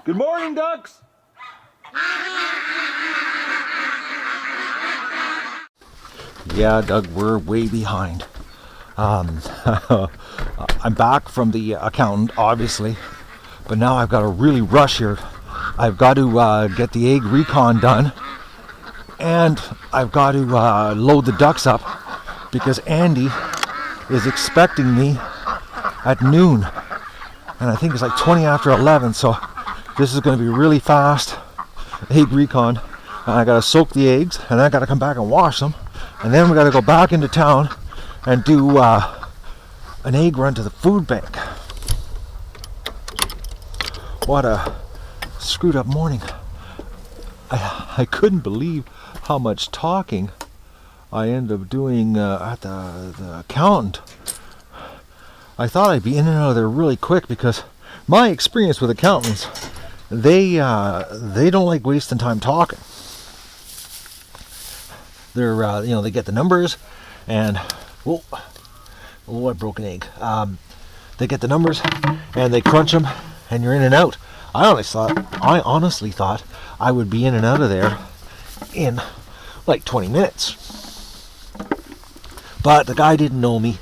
Good morning, ducks. Yeah, Doug, we're way behind. I'm back from the accountant, obviously, but now I've got to really rush here. I've got to get the egg recon done, and I've got to load the ducks up because Andy is expecting me at noon, and I think it's like 20 after 11, so this is going to be really fast egg recon. And I got to soak the eggs, and then I got to come back and wash them, and then we got to go back into town and do an egg run to the food bank. What a screwed up morning. I couldn't believe how much talking I ended up doing at the accountant. I thought I'd be in and out of there really quick because my experience with accountants, they don't like wasting time talking. They're they get the numbers and I broke an egg. They get the numbers and they crunch them and you're in and out. I honestly thought I would be in and out of there in like 20 minutes. But the guy didn't know me.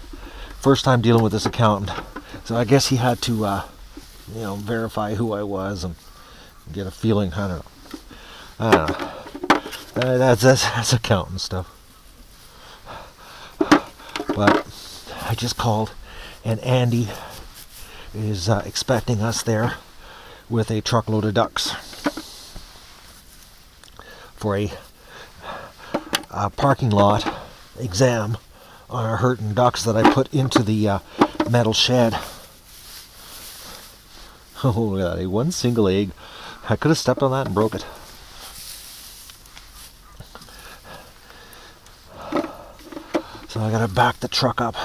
First time dealing with this accountant. So I guess he had to verify who I was and get a feeling. I don't know. That's accountant stuff. But I just called, and Andy is expecting us there with a truckload of ducks for a parking lot exam on our hurting ducks that I put into the metal shed. Oh, look at that, one single egg. I could have stepped on that and broke it. So I gotta back the truck up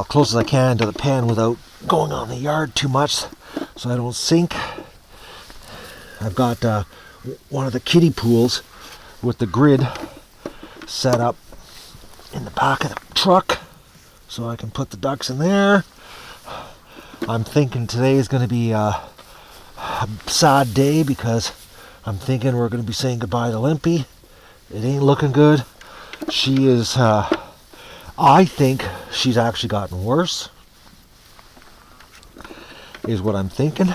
close as I can to the pen without going on the yard too much so I don't sink. I've got one of the kiddie pools with the grid set up in the back of the truck so I can put the ducks in there. I'm thinking today is going to be a sad day because I'm thinking we're going to be saying goodbye to Limpy. It ain't looking good. She is, I think she's actually gotten worse, is what I'm thinking,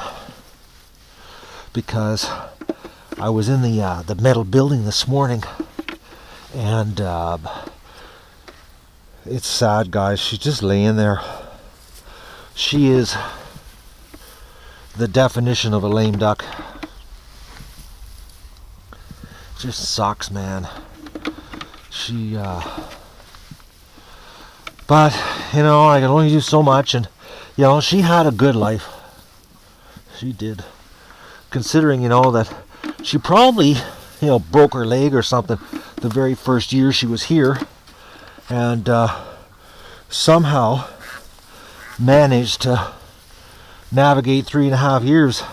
because I was in the metal building this morning, and it's sad, guys. She's just laying there. She is the definition of a lame duck. Just sucks, man. She, but, I can only do so much, and, she had a good life. She did. Considering, that she probably, broke her leg or something the very first year she was here, and somehow managed to navigate 3.5 years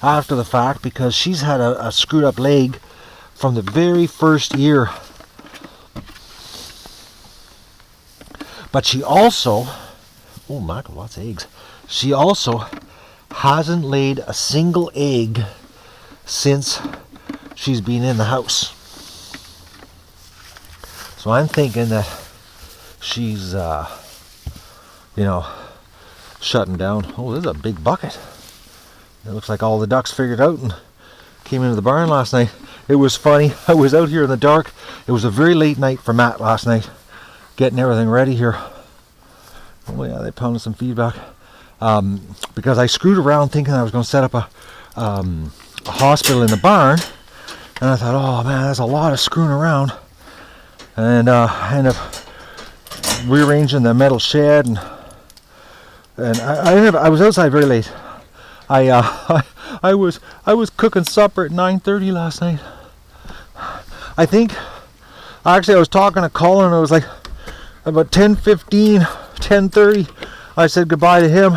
after the fact, because she's had a screwed up leg from the very first year. But she also, oh my God, lots of eggs. She also hasn't laid a single egg since she's been in the house. So I'm thinking that she's, shutting down. Oh, this is a big bucket. It looks like all the ducks figured out and came into the barn last night. It was funny. I was out here in the dark. It was a very late night for Matt last night, getting everything ready here. Oh yeah, they pounded some feedback. Because I screwed around thinking I was going to set up a hospital in the barn, and I thought, oh man, that's a lot of screwing around, and I ended up rearranging the metal shed, and I was outside very late. I was cooking supper at 9:30 last night. I think actually I was talking to Colin, and it was like about 10:15, 10:30. I said goodbye to him,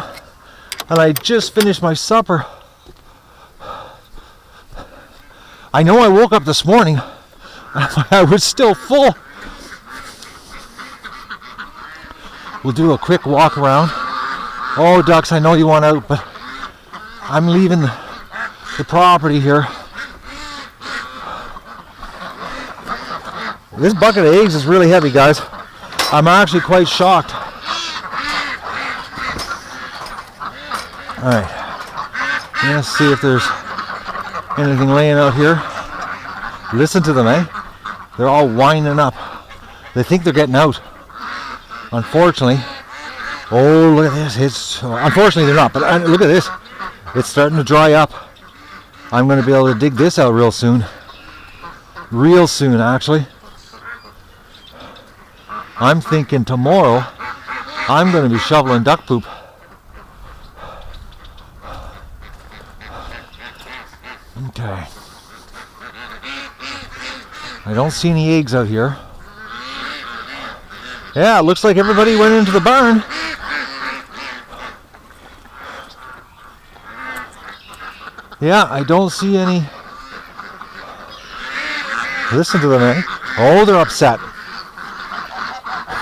and I just finished my supper. I know I woke up this morning, I was still full. We'll do a quick walk around. Oh, ducks, I know you want out, but I'm leaving the property here. This bucket of eggs is really heavy, guys. I'm actually quite shocked. Alright. Let's see if there's anything laying out here. Listen to them, eh? They're all winding up. They think they're getting out. Unfortunately. Oh, look at this. Unfortunately, they're not. But look at this. It's starting to dry up. I'm going to be able to dig this out real soon. Real soon, actually. I'm thinking tomorrow I'm going to be shoveling duck poop. Okay. I don't see any eggs out here. Yeah, it looks like everybody went into the barn. Yeah, I don't see any. Listen to them, eh? Oh, they're upset.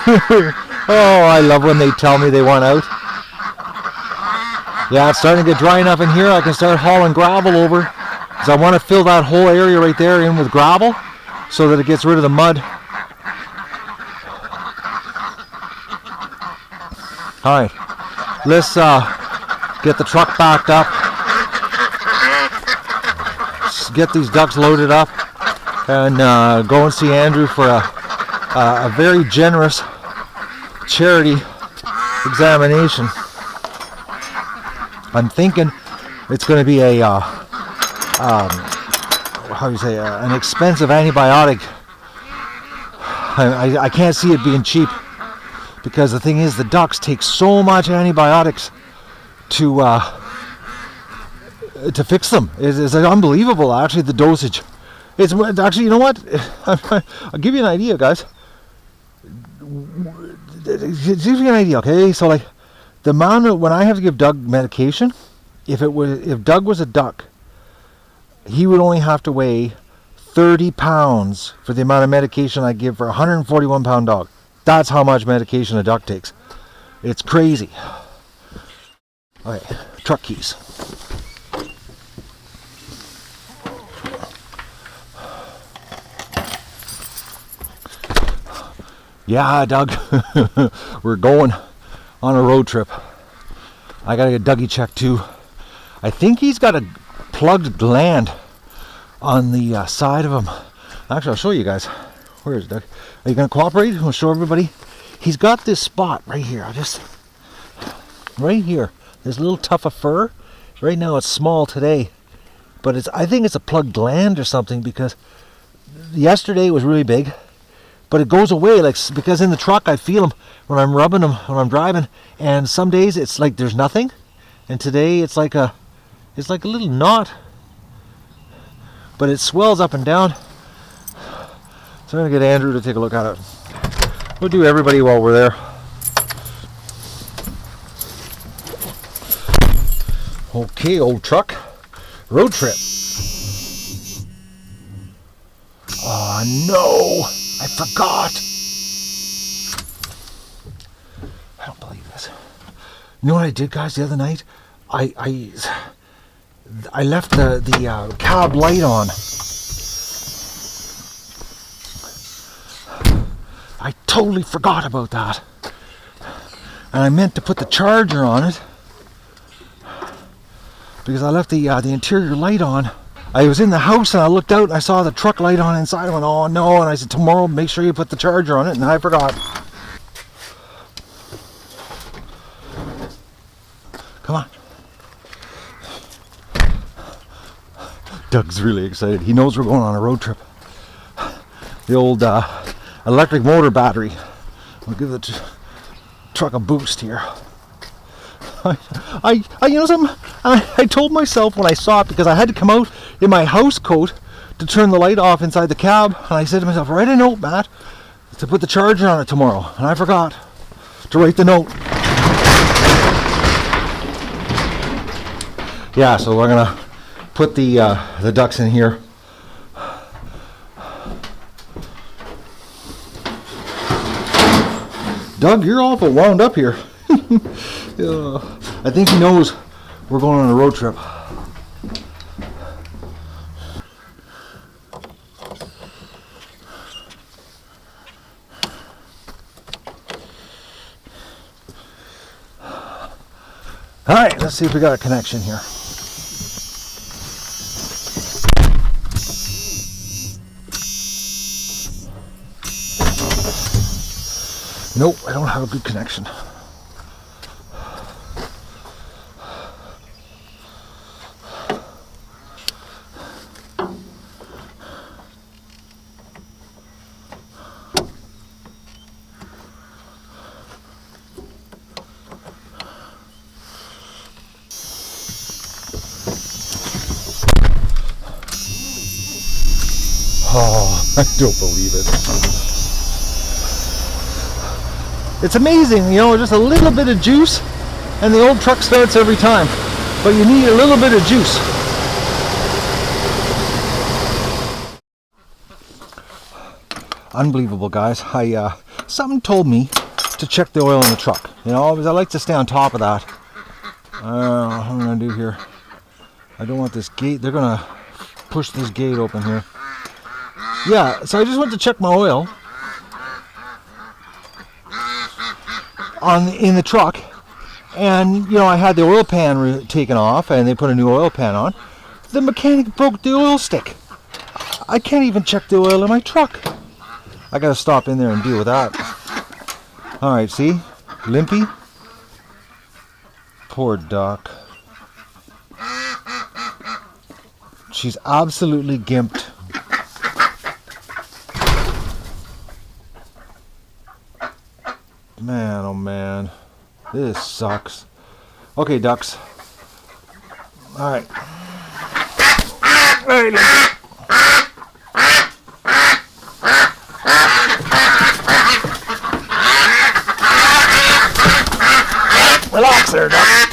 Oh, I love when they tell me they want out. Yeah, it's starting to get dry enough in here. I can start hauling gravel over. Because I want to fill that whole area right there in with gravel so that it gets rid of the mud. Alright, let's get the truck backed up. Get these ducks loaded up and go and see Andrew for a very generous charity examination. I'm thinking it's going to be a how do you say, an expensive antibiotic. I can't see it being cheap, because the thing is, the ducks take so much antibiotics to fix them. It's unbelievable, actually, the dosage. It's actually, you know what? I'll give you an idea, guys. Give you an idea, okay? So, like, the amount of, when I have to give Doug medication, if Doug was a duck, he would only have to weigh 30 pounds for the amount of medication I give for a 141 pound dog. That's how much medication a duck takes. It's crazy. Okay, truck keys. Yeah, Doug, we're going on a road trip. I gotta get Dougie checked too. I think he's got a plugged gland on the side of him. Actually, I'll show you guys. Where is Doug? Are you gonna cooperate? I'll show everybody. He's got this spot right here. Right here. This little tuft of fur. Right now it's small today, but I think it's a plugged gland or something, because yesterday it was really big. But it goes away, like, because in the truck I feel them when I'm rubbing them when I'm driving, and some days it's like there's nothing, and today it's like a little knot, but it swells up and down. So I'm gonna get Andrew to take a look at it. We'll do everybody while we're there. Okay, old truck, road trip. Oh no! I forgot. I don't believe this. You know what I did, guys, the other night? I left the cab light on. I totally forgot about that. And I meant to put the charger on it, because I left the interior light on. I was in the house and I looked out and I saw the truck light on inside. I went, oh no, and I said, tomorrow make sure you put the charger on it, and I forgot. Come on. Doug's really excited. He knows we're going on a road trip. The old electric motor battery. I'll give the truck a boost here. I you know something? I told myself when I saw it, because I had to come out in my house coat to turn the light off inside the cab, and I said to myself, write a note, Matt, to put the charger on it tomorrow, and I forgot to write the note. Yeah, so we're gonna put the ducks in here. Doug, you're awful wound up here. I think he knows we're going on a road trip. All right, let's see if we got a connection here. Nope, I don't have a good connection. Oh, I don't believe it. It's amazing, you know, just a little bit of juice and the old truck starts every time. But you need a little bit of juice. Unbelievable, guys. Something told me to check the oil in the truck. You know, because I like to stay on top of that. What I'm going to do here. I don't want this gate. They're going to push this gate open here. Yeah, so I just went to check my oil in the truck, and you know, I had the oil pan taken off and they put a new oil pan on. The mechanic broke the oil stick. I can't even check the oil in my truck. I gotta stop in there and deal with that. Alright, see? Limpy. Poor duck. She's absolutely gimped. Man, oh man, this sucks. Okay, ducks. All right. Relax there, duck.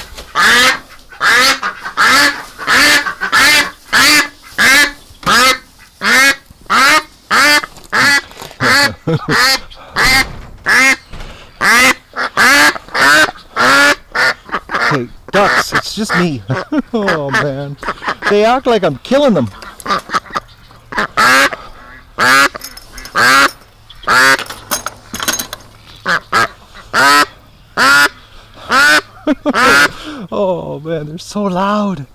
Hey, ducks, it's just me. Oh man, they act like I'm killing them. Oh man, they're so loud.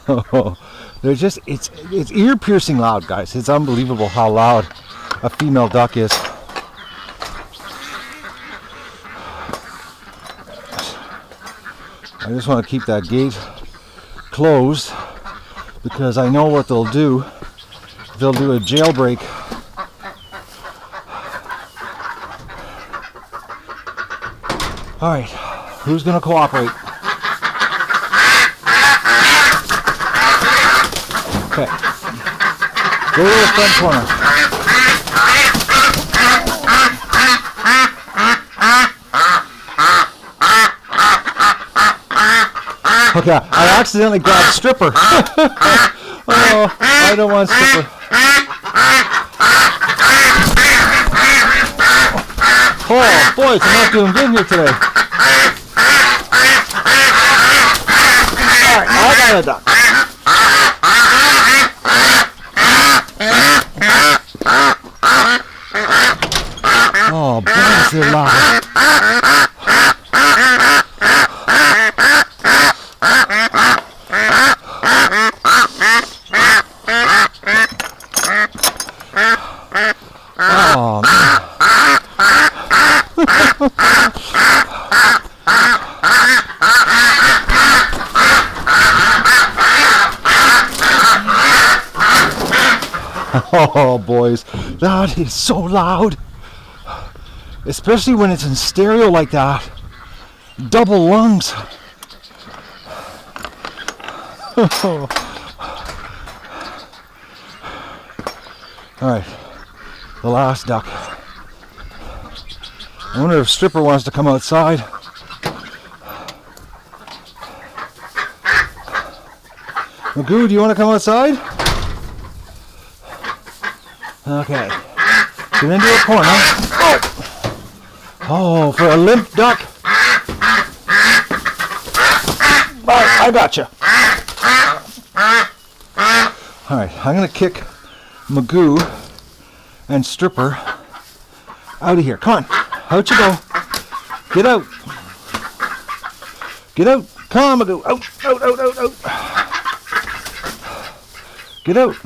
Oh, they're just, it's ear-piercing loud, guys. It's unbelievable how loud a female duck is. I just want to keep that gate closed because I know what they'll do. They'll do a jailbreak. All right, who's going to cooperate? Okay. Go to the front corner. Okay, I accidentally grabbed Stripper. Oh, I don't want Stripper. Oh, boys, I'm not doing good here today. Alright, I got a duck. Oh, boys, they're loud. Oh, man. Oh, boys, that is so loud. Especially when it's in stereo like that. Double lungs. Alright, the last duck. I wonder if Stripper wants to come outside. Magoo, do you want to come outside? Okay. Get into a corner. Oh, for a limp duck. Alright, I got you. Alright, I'm going to kick Magoo and Stripper out of here. Come on. Out you go. Get out. Get out. Come on, Magoo. Out, out, out, out, out. Get out.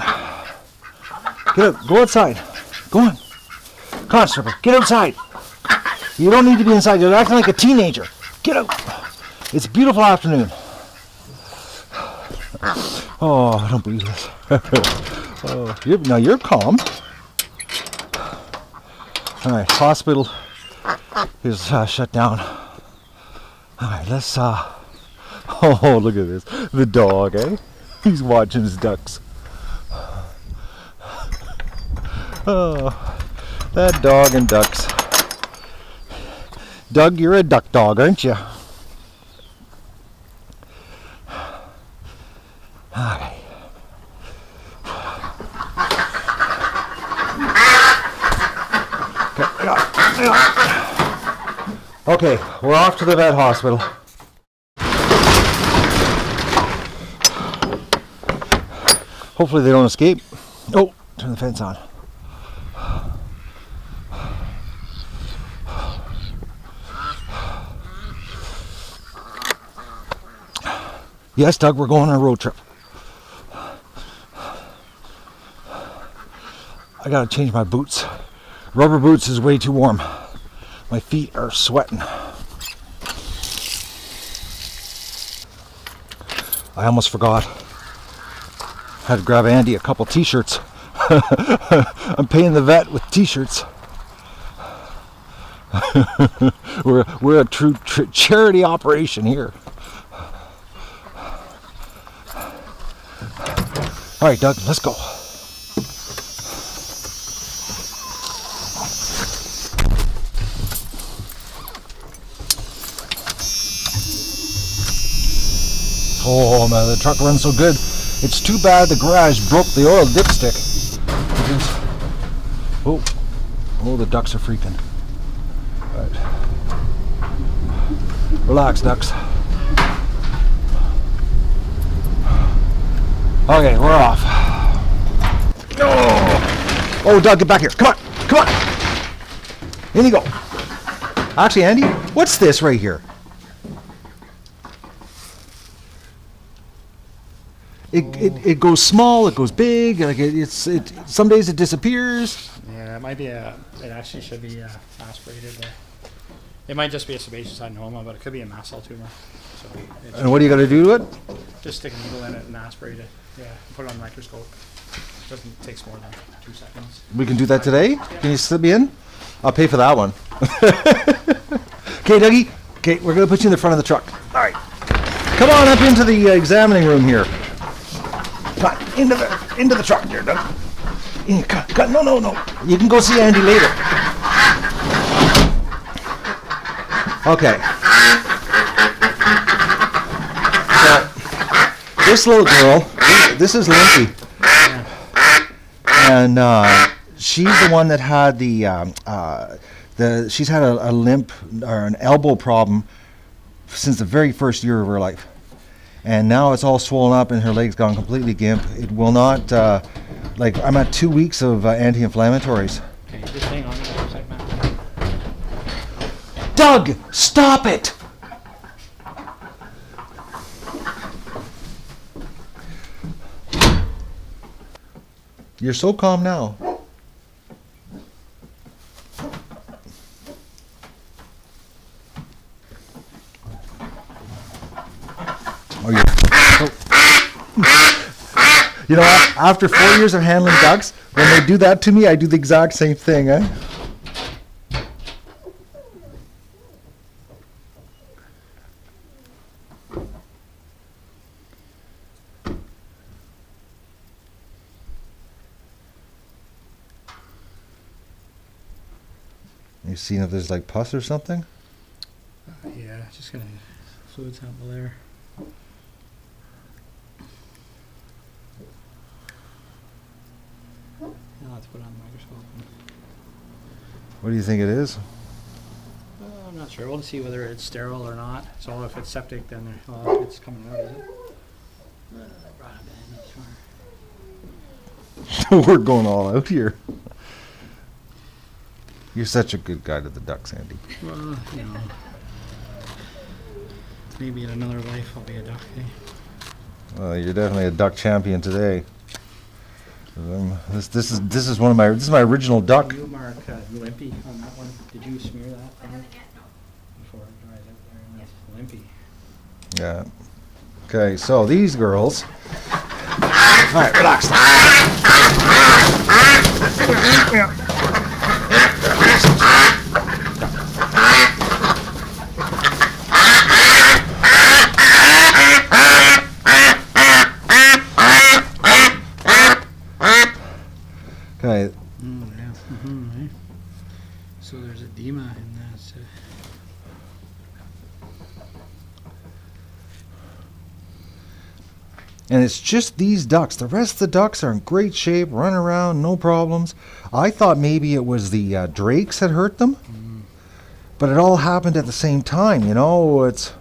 Get out. Go outside. Go on. Come on, Stripper. Get outside. You don't need to be inside. You're acting like a teenager. Get out. It's a beautiful afternoon. Oh, I don't believe this. Oh, now you're calm. All right, hospital is shut down. All right, let's. Oh, look at this. The dog, eh? He's watching his ducks. Oh, that dog and ducks. Doug, you're a duck dog, aren't you? Okay. Okay, we're off to the vet hospital. Hopefully they don't escape. Oh, turn the fence on. Yes, Doug, we're going on a road trip. I gotta change my boots. Rubber boots is way too warm. My feet are sweating. I almost forgot. I had to grab Andy a couple t-shirts. I'm paying the vet with t-shirts. we're a true charity operation here. All right, Doug, let's go. Oh man, the truck runs so good. It's too bad the garage broke the oil dipstick. Oh, the ducks are freaking. All right. Relax, ducks. Okay, we're off. Oh, Doug, get back here. Come on, come on. In you go. Actually, Andy, what's this right here? It goes small, it goes big. Like some days it disappears. Yeah, it might be it actually should be aspirated. It might just be a sebaceous adenoma, but it could be a mast cell tumor. So and what do you got to do to it? Just stick a needle in it and aspirate it. Yeah, put it on the microscope. Takes more than 2 seconds. We can do that today? Can you slip me in? I'll pay for that one. Okay, Dougie. Okay, we're going to put you in the front of the truck. All right. Come on up into the examining room here. Come on, into the truck here, Doug. No. You can go see Andy later. Okay. So, this little girl, this is Limpy. And she's the one that had she's had a limp or an elbow problem since the very first year of her life. And now it's all swollen up and her leg's gone completely gimp. It will not, I'm at 2 weeks of anti-inflammatories. Okay, just hang on for a second, man. Doug, stop it! You're so calm now. You know what? After 4 years of handling ducks, when they do that to me, I do the exact same thing, eh? You seen if there's like pus or something? Yeah, just gonna fluid sample there. I'll have to put it on the microscope. What do you think it is? I'm not sure. We'll see whether it's sterile or not. So if it's septic, then it's coming out, is it? I brought a bandage for. We're going all out here. You're such a good guy to the ducks, Andy. Well, you know, maybe in another life I'll be a duck. Eh? Well, you're definitely a duck champion today. This is one of my my original duck. Did you mark limpy on that one? Did you smear that? I haven't yet, no. Before it dries out there, and that's limpy. Yeah. Okay, so these girls. All right, relax. Okay. Yeah. Right. So there's edema in that. And it's just these ducks. The rest of the ducks are in great shape, run around, no problems. I thought maybe it was the drakes had hurt them, but it all happened at the same time. You know, it's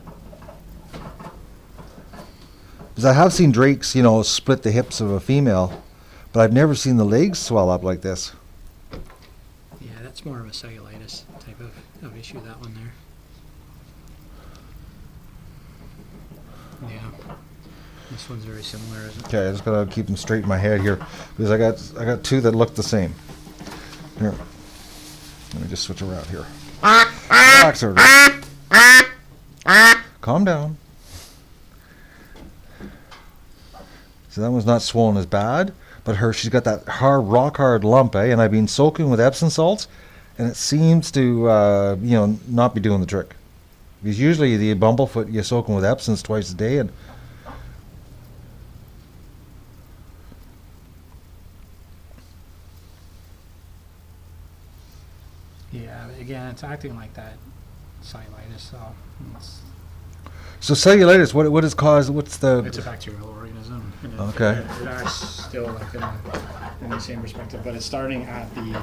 because I have seen drakes, you know, split the hips of a female, but I've never seen the legs swell up like this. Yeah, that's more of a cellulitis type of issue. That one there. Yeah. This one's very similar, isn't it? Okay, I just gotta keep them straight in my head here because I got two that look the same. Here, let me just switch around here. Relax, her. Calm down. So that one's not swollen as bad, but she's got that rock hard lump, eh? And I've been soaking with Epsom salts, and it seems to not be doing the trick. Because usually the bumblefoot you soak them with Epsoms twice a day, and Yeah, again, it's acting like that cellulitis, so cellulitis. What is caused? What's the? it's a bacterial organism. And Okay. It acts still like in the same perspective, but it's starting at the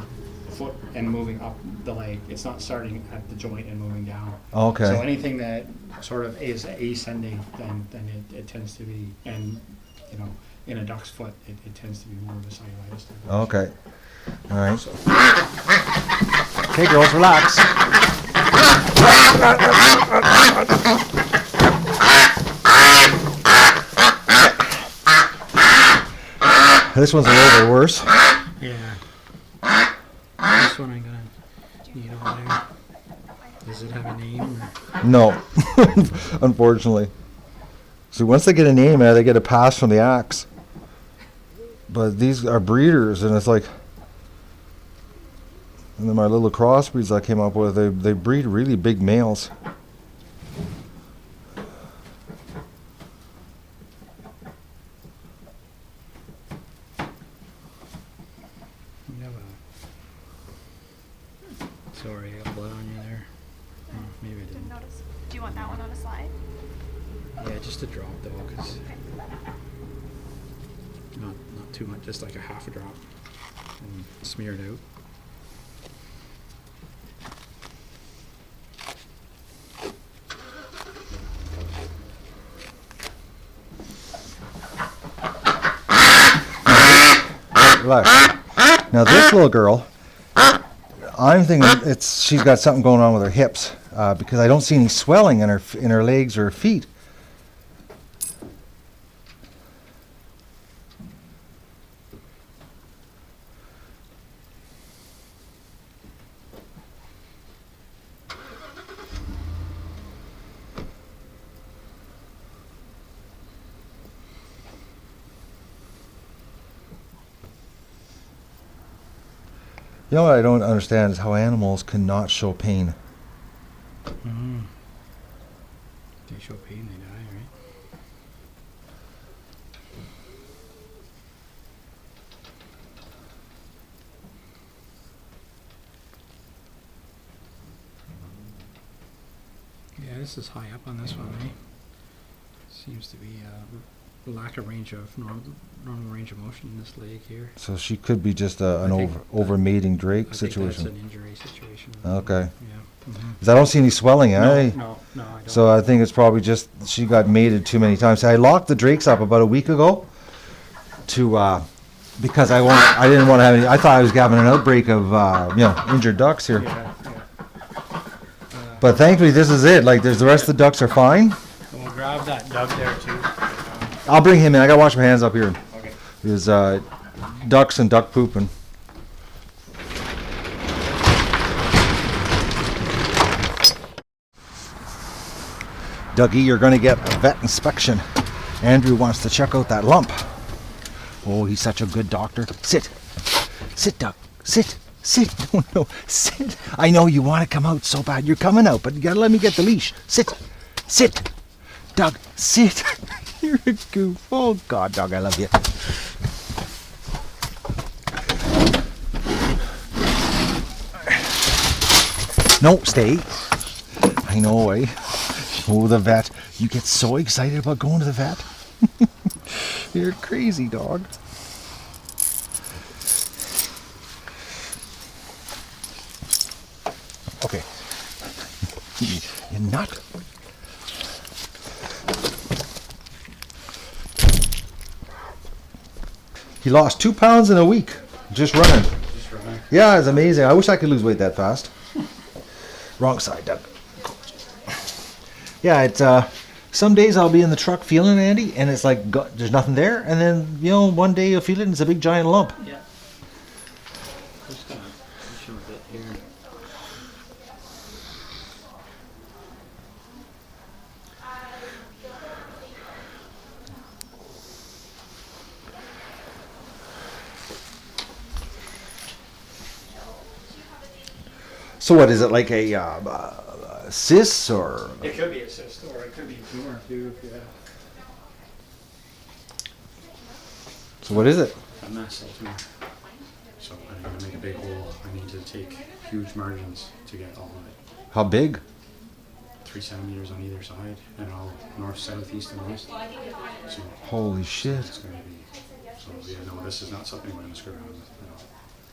foot and moving up the leg. It's not starting at the joint and moving down. Okay. So anything that sort of is ascending, then it tends to be, and you know, in a duck's foot, it tends to be more of a cellulitis type of issue. Okay. All right. Okay, girls, relax. This one's a little bit worse. Yeah. This one I'm gonna need over there. Does it have a name? Or? No, unfortunately. So once they get a name, they get a pass from the axe. But these are breeders, and it's like. And then my little crossbreeds I came up with, they breed really big males. You have a sorry, I got blood on you there. Oh, maybe I didn't. Notice. Do you want that one on a slide? Yeah, just a drop though, because not too much, just like a half a drop, and smear it out. Relax. Now this little girl, I'm thinking she's got something going on with her hips because I don't see any swelling in her legs or her feet. You know what I don't understand is how animals cannot show pain. Mm. They show pain, they die, right? Yeah, this is high up on this one, eh? Seems to be lack of range of normal range of motion in this leg here. So she could be just an I think over mating Drake I think situation. that's an injury situation. Okay. Yeah. 'Cause I don't see any swelling, No, eh? no, I don't. So I think it's probably just she got mated too many times. I locked the Drakes up about a week ago to because I didn't want to have any. I thought I was having an outbreak of injured ducks here. Yeah. But thankfully, this is it. Like, there's the rest of the ducks are fine. And we'll grab that Doug there too. I'll bring him in. I gotta wash my hands up here. Okay. There's ducks and duck pooping. Dougie, you're gonna get a vet inspection. Andrew wants to check out that lump. Oh, he's such a good doctor. Sit. Sit, Doug. Sit. Sit. No, sit. I know you want to come out so bad. You're coming out, but you gotta let me get the leash. Sit. Sit. Doug, sit. You're a goof. Oh, God, Doug, I love you. No, stay. I know, eh? Oh, the vet. You get so excited about going to the vet. You're crazy, dog. Okay. You nut. He lost 2 pounds in a week just running. Just running. Yeah, it's amazing. I wish I could lose weight that fast. Wrong side, Doug. Yeah, it's some days I'll be in the truck feeling it, Andy, and it's like there's nothing there, and then one day you'll feel it and it's a big giant lump. Yeah. Just gonna push him a bit here. So what is it, like a cyst or? It could be a cyst, or it could be a tumor too. Yeah. So what is it? A mast cell tumor. So I'm gonna make a big hole. I need to take huge margins to get all of it. How big? 3 centimeters on either side, and all north, south, east, and west. So Holy shit! it's going to be. So yeah, no, this is not something we're going to screw around with.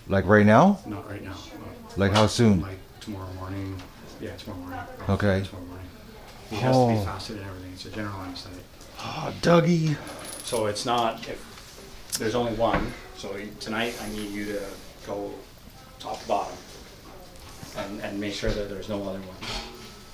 Like right now? Not right now. Like how soon? Like tomorrow morning. Yeah, tomorrow morning. Okay. Tomorrow morning. He has to Oh. be fasted and everything. It's a general anesthetic. Oh, Dougie. So it's not. If there's only one, so tonight I need you to go top to bottom and make sure that there's no other ones.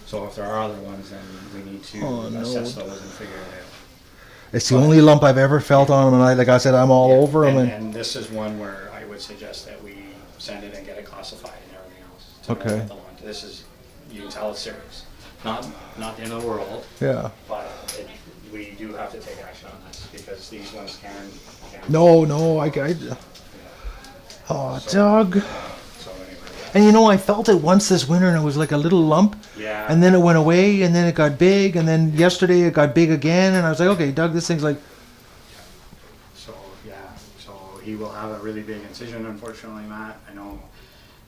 So if there are other ones, then we need to Oh, no. assess those and figure it out. It's the only lump I've ever felt on him, and like I said, I'm all over him. And this is one where I would suggest that we send it and get it classified and everything else. To know Okay. what the lump- This is, you can tell it's serious. Not the end of the world, Yeah. but we do have to take action on this because these ones can. No, oh, Doug. So anyway, And I felt it once this winter, and it was like a little lump. yeah. And then it went away, and then it got big, and then yesterday it got big again, and I was like, okay, Doug, this thing's like, So yeah, so he will have a really big incision. Unfortunately, Matt. I know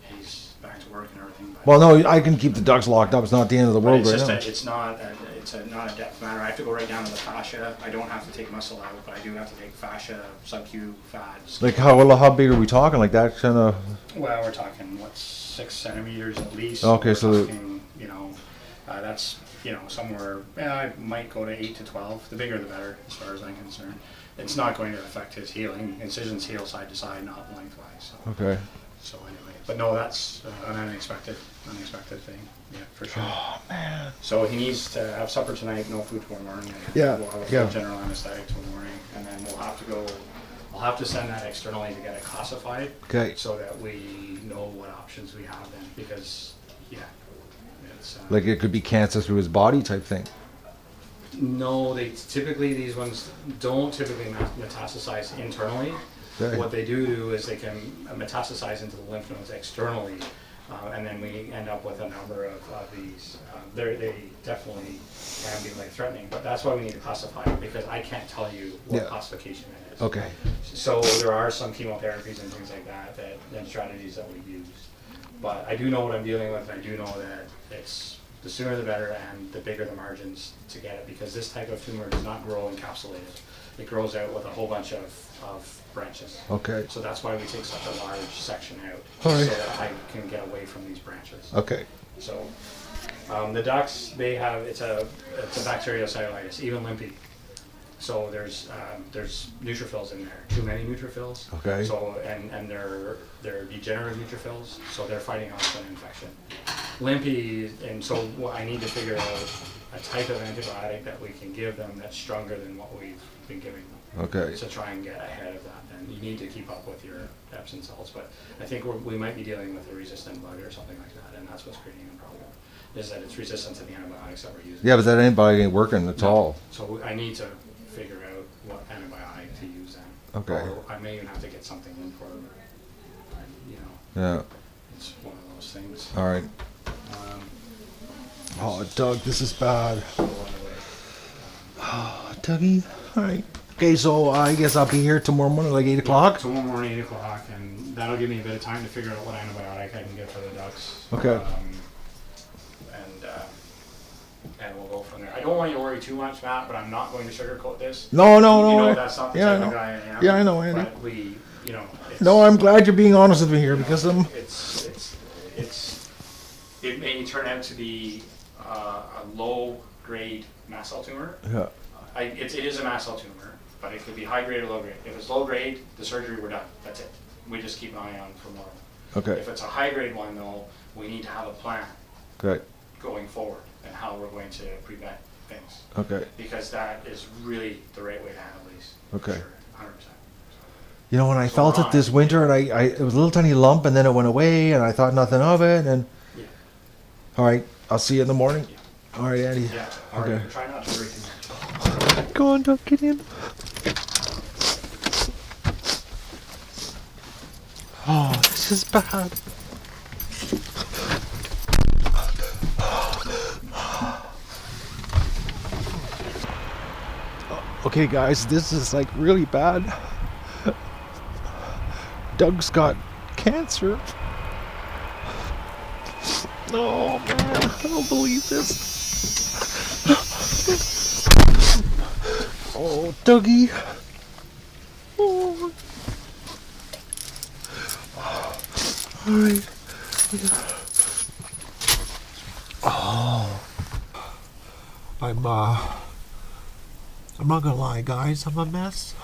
he's back to work and everything. But well, no, I can keep the ducks locked up. It's not the end of the But world it's right just now. it's not a depth matter. I have to go right down to the fascia. I don't have to take muscle out, but I do have to take fascia, sub-Q, fat. Like how big are we talking? Like that kind of? Well, we're talking 6 centimeters at least. Okay, we're so talking, that's somewhere. I might go to 8 to 12. The bigger the better, as far as I'm concerned. It's not going to affect his healing. Incisions heal side to side, not lengthwise. So. Okay. So anyway, but no, that's an unexpected thing. Yeah, for sure. Oh man. So he needs to have supper tonight, no food tomorrow morning. And Yeah, we'll have a yeah. full general anesthetic tomorrow morning, and then I'll have to send that externally to get it classified. Okay. So that we know what options we have then, because it's Like it could be cancer through his body type thing. no, these ones don't typically metastasize internally. Okay. What they do is they can metastasize into the lymph nodes externally, and then we end up with a number of these. They definitely can be life-threatening, but that's why we need to classify them, because I can't tell you what Yeah. classification it is. Okay. So there are some chemotherapies and things like that and strategies that we use. But I do know what I'm dealing with, and I do know that it's the sooner the better and the bigger the margins to get it, because this type of tumor does not grow encapsulated. It grows out with a whole bunch of branches. Okay. So that's why we take such a large section out, All right. so that I can get away from these branches. Okay. So the ducks, they have, it's a bacteriocellulitis, even limpy. So there's neutrophils in there, too many neutrophils. Okay. So and they're degenerative neutrophils, so they're fighting off an infection. Limpy, and so I need to figure out a type of antibiotic that we can give them that's stronger than what we've been giving them. Okay. To try and get ahead of that, and you need to keep up with your Epsom salts. But I think we might be dealing with a resistant bug or something like that, and that's what's creating the problem. Is that it's resistant to the antibiotics that we're using. Yeah, but that antibiotic ain't working at all. So I need to figure out what antibiotic to use then. Okay. Or I may even have to get something in for, you know, Yeah. it's one of those things. All right. Oh, Doug, this is bad. Oh, Dougie. All right. Okay, so I guess I'll be here tomorrow morning, like 8 o'clock. Tomorrow morning, 8 o'clock, and that'll give me a bit of time to figure out what antibiotic I can get for the ducks. Okay. And we'll go from there. I don't want you to worry too much, Matt, but I'm not going to sugarcoat this. No. You know that's not the Yeah, I type of know. guy I am. Yeah, I know, Andy. But we, you know. It's, No, I'm glad you're being honest with me here because I'm. It may turn out to be a low-grade mast cell tumor. Yeah. It is a mast cell tumor, but it could be high-grade or low-grade. If it's low-grade, the surgery, we're done. That's it. We just keep an eye on for more. Okay. If it's a high-grade one, though, we need to have a plan Okay. going forward and how we're going to prevent things. Okay. Because that is really the right way to handle these. Okay. Sure, 100%. You know, when I So felt we're it on this it. winter, and it was a little tiny lump, and then it went away, and I thought nothing of it, and. Yeah. All right. I'll see you in the morning. Yeah. All right, Andy. Yeah. All right. Okay. Try not to worry too much. Go on, Doug. Get in. Oh, this is bad. Okay, guys, this is like really bad. Doug's got cancer. Oh man, I don't believe this. Oh, Dougie. Oh. All right. Oh. I'm not gonna lie, guys. I'm a mess.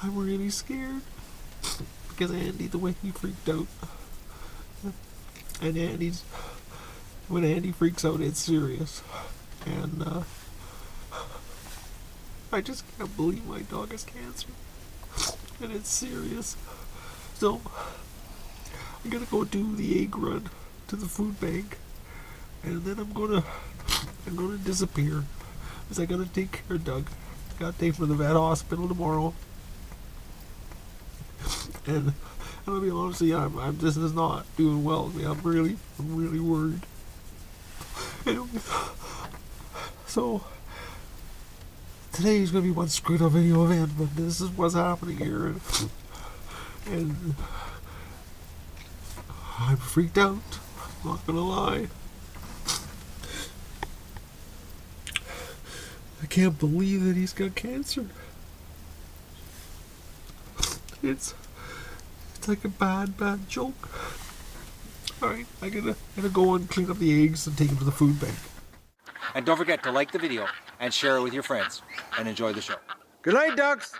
I'm really scared because Andy, the way he freaked out, and when Andy freaks out, it's serious, and I just can't believe my dog has cancer, and it's serious. So I'm gonna go do the egg run to the food bank, and then I'm gonna disappear because I gotta take care of Doug. I gotta take him to the vet hospital tomorrow. And I'm gonna be honest with you, I'm this is not doing well. I mean, I'm really worried. Anyways, so today is gonna be one screwed up video event, but this is what's happening here, and I'm freaked out. I'm not gonna lie. I can't believe that he's got cancer. It's like a bad joke. Alright, I gotta go and clean up the eggs and take them to the food bank. And don't forget to like the video and share it with your friends and enjoy the show. Good night, ducks.